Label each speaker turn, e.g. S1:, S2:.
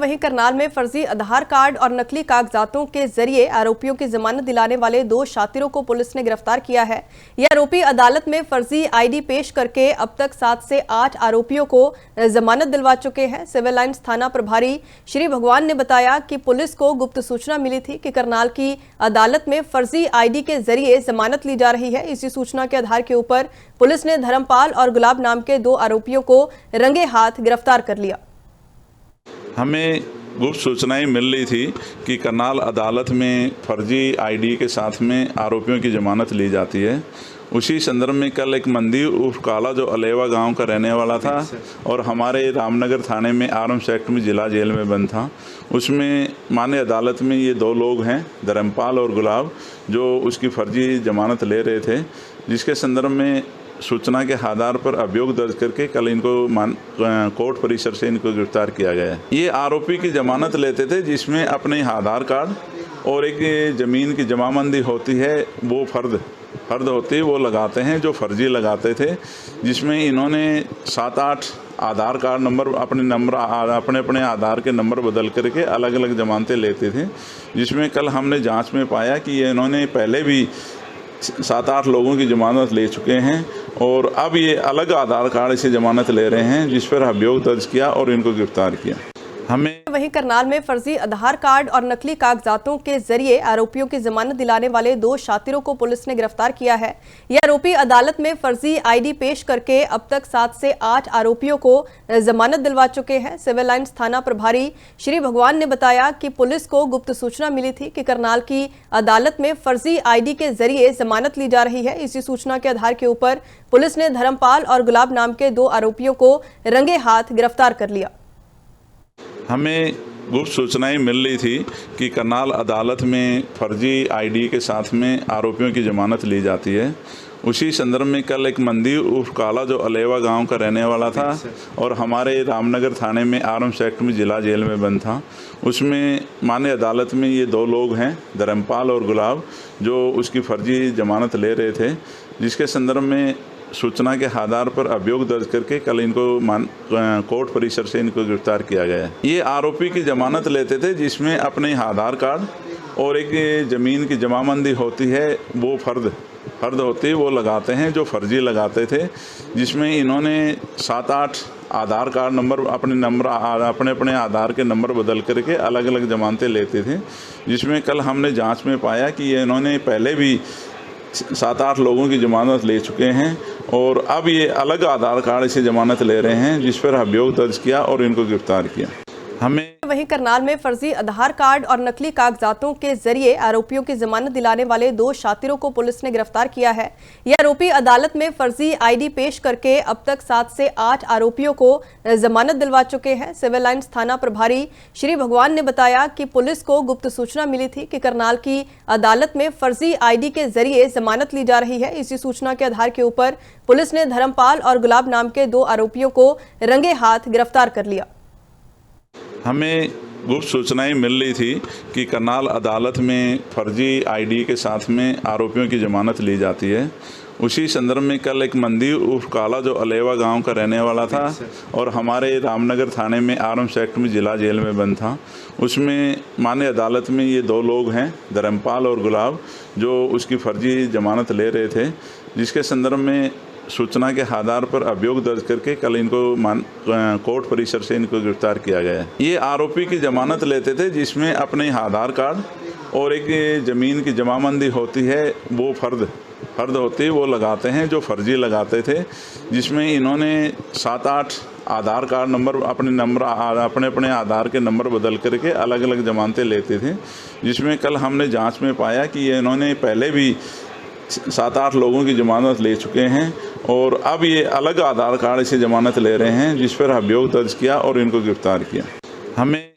S1: वहीं करनाल में फर्जी आधार कार्ड और नकली कागजातों के जरिए आरोपियों की जमानत दिलाने वाले 2 शातिरों को पुलिस ने गिरफ्तार किया है। ये आरोपी अदालत में फर्जी आईडी पेश करके अब तक 7 से 8 आरोपियों को जमानत दिलवा चुके हैं। सिविल लाइंस थाना प्रभारी श्री भगवान ने बताया कि पुलिस को गुप्त सूचना मिली थी कि करनाल की अदालत में फर्जी आईडी के जरिए जमानत ली जा रही है। इसी सूचना के आधार के ऊपर पुलिस ने धर्मपाल और गुलाब नाम के 2 आरोपियों को रंगे हाथ गिरफ्तार कर लिया।
S2: हमें गुप्त सूचनाएं मिल रही थी कि करनाल अदालत में फर्जी आईडी के साथ में आरोपियों की जमानत ली जाती है। उसी संदर्भ में कल एक मंदिर उर्फ काला जो अलेवा गांव का रहने वाला था और हमारे रामनगर थाने में आर्म्स एक्ट में जिला जेल में बंद था, उसमें माननीय अदालत में ये 2 लोग हैं, धर्मपाल और गुलाब, जो उसकी फर्जी जमानत ले रहे थे, जिसके संदर्भ में सूचना के आधार पर अभियोग दर्ज करके कल इनको कोर्ट परिसर से इनको गिरफ्तार किया गया है। ये आरोपी की जमानत लेते थे जिसमें अपने आधार कार्ड और एक ज़मीन की जमाबंदी होती है, वो फर्द होती है, वो लगाते हैं, जो फर्जी लगाते थे, जिसमें इन्होंने 7-8 आधार कार्ड नंबर अपने आधार के नंबर बदल करके अलग अलग जमानतें लेते थे, जिसमें कल हमने जाँच में पाया कि ये इन्होंने पहले भी 7-8 लोगों की जमानत ले चुके हैं और अब ये अलग आधार कार्ड से जमानत ले रहे हैं, जिस पर अभियोग दर्ज किया और इनको गिरफ्तार किया।
S1: वहीं करनाल में फर्जी आधार कार्ड और नकली कागजातों के जरिए आरोपियों की जमानत दिलाने वाले 2 शातिरों को पुलिस ने गिरफ्तार किया है। ये आरोपी अदालत में फर्जी आईडी पेश करके अब तक 7 से 8 आरोपियों को जमानत दिलवा चुके हैं। सिविल लाइंस थाना प्रभारी श्री भगवान ने बताया कि पुलिस को गुप्त सूचना मिली थी कि करनाल की अदालत में फर्जी आईडी के जरिए जमानत ली जा रही है। इसी सूचना के आधार के ऊपर पुलिस ने धर्मपाल और गुलाब नाम के 2 आरोपियों को रंगे हाथ गिरफ्तार कर लिया।
S2: हमें गुप्त सूचनाएं मिल रही थी कि करनाल अदालत में फर्जी आईडी के साथ में आरोपियों की जमानत ली जाती है। उसी संदर्भ में कल एक मंदिर उर्फ काला जो अलेवा गांव का रहने वाला था और हमारे रामनगर थाने में आर्म्स एक्ट में जिला जेल में बंद था, उसमें माननीय अदालत में ये 2 लोग हैं, धर्मपाल और गुलाब, जो उसकी फर्जी जमानत ले रहे थे, जिसके संदर्भ में सूचना के आधार पर अभियोग दर्ज करके कल इनको कोर्ट परिसर से इनको गिरफ्तार किया गया है। ये आरोपी की जमानत लेते थे जिसमें अपने आधार कार्ड और एक ज़मीन की जमाबंदी होती है, वो फर्द होती है, वो लगाते हैं, जो फर्जी लगाते थे, जिसमें इन्होंने 7-8 आधार कार्ड नंबर अपने आधार के नंबर बदल करके अलग अलग जमानतें लेते थे, जिसमें कल हमने जाँच में पाया कि ये इन्होंने पहले भी 7-8 लोगों की जमानत ले चुके हैं और अब ये अलग आधार कार्ड से जमानत ले रहे हैं, जिस पर अभियोग दर्ज किया और इनको गिरफ्तार किया।
S1: वहीं करनाल में फर्जी आधार कार्ड और नकली कागजातों के जरिए आरोपियों की जमानत दिलाने वाले 2 शातिरों को पुलिस ने गिरफ्तार किया है। ये आरोपी अदालत में फर्जी आईडी पेश करके अब तक 7 से 8 आरोपियों को जमानत दिलवा चुके हैं। सिविल लाइंस थाना प्रभारी श्री भगवान ने बताया कि पुलिस को गुप्त सूचना मिली थी कि करनाल की अदालत में फर्जी आईडी के जरिए जमानत ली जा रही है। इसी सूचना के आधार के ऊपर पुलिस ने धर्मपाल और गुलाब नाम के 2 आरोपियों को रंगे हाथ गिरफ्तार कर लिया।
S2: हमें गुप्त सूचनाएं मिल रही थी कि करनाल अदालत में फर्जी आईडी के साथ में आरोपियों की जमानत ली जाती है। उसी संदर्भ में कल एक मंदिर उर्फ काला जो अलेवा गांव का रहने वाला था और हमारे रामनगर थाने में आर्म्स एक्ट में जिला जेल में बंद था, उसमें माननीय अदालत में ये 2 लोग हैं, धर्मपाल और गुलाब, जो उसकी फर्जी जमानत ले रहे थे, जिसके संदर्भ में सूचना के आधार पर अभियोग दर्ज करके कल इनको कोर्ट परिसर से इनको गिरफ्तार किया गया है। ये आरोपी की जमानत लेते थे जिसमें अपने आधार कार्ड और एक ज़मीन की जमाबंदी होती है, वो फर्द होती है, वो लगाते हैं, जो फर्जी लगाते थे, जिसमें इन्होंने 7-8 आधार कार्ड नंबर अपने आधार के नंबर बदल करके अलग अलग जमानतें लेते थे, जिसमें कल हमने जाँच में पाया कि ये इन्होंने पहले भी 7-8 लोगों की जमानत ले चुके हैं और अब ये अलग आधार कार्ड से जमानत ले रहे हैं, जिस पर अभियोग दर्ज किया और इनको गिरफ्तार किया।